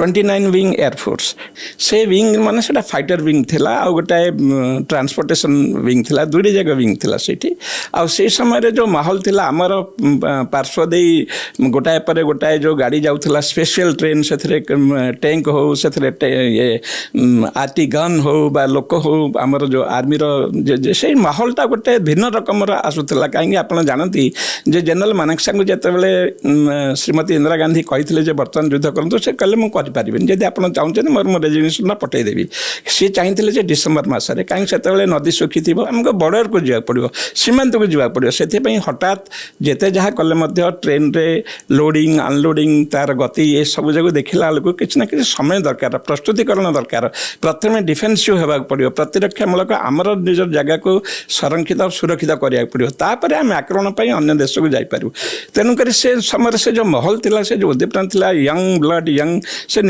29 wing air force से wing माने सेटा फाइटर विंग थिला आ गोटाए ट्रांसपोर्टेशन विंग थिला दुरी जगह विंग थिला सेठी आ से समय जो माहौल थिला आमर पार्श्व दे गोटाए पर गोटाए जो गाड़ी जाउथला स्पेशल ट्रेन से टैंक हो से ये आरटी गन हो बा लोक हो आमर जो आर्मी रो से माहौलटा गोटे भिन्न रकम आसूला कहीं आप जानती जे जनरल मानेकशा को जितेबाला श्रीमती इंदिरा गांधी कहते बर्तमान युद्ध करूँ से कहले मुझे पारिबेनि जदि आप चाहते मोर मो रेजिग्नेशन पठेदेवी सी चाहिए डिसेम्बर मसरे कहीं से नदी सुखी थी आमको बॉर्डर को जावाक पड़ो सीमांत को जावाक पड़ो से हठात जिते जहाँ कले ट्रेन रे लोडिंग अनलोडिंग तार गति ये सब जगह देखला बेलू किसी ना कि समय दरकार प्रस्तुतिकरण दरकार प्रथम डिफेन्सिव होगा पड़ो प्रतिरक्षामूलक आमर निज जगह को संरक्षित और सुरक्षित करा पड़ो तापर आम आक्रमण पर अन्य देश को जापर तेणुक से समय से जो माहौल थिला से जो उद्दीपना थिला यंग ब्लड यंग से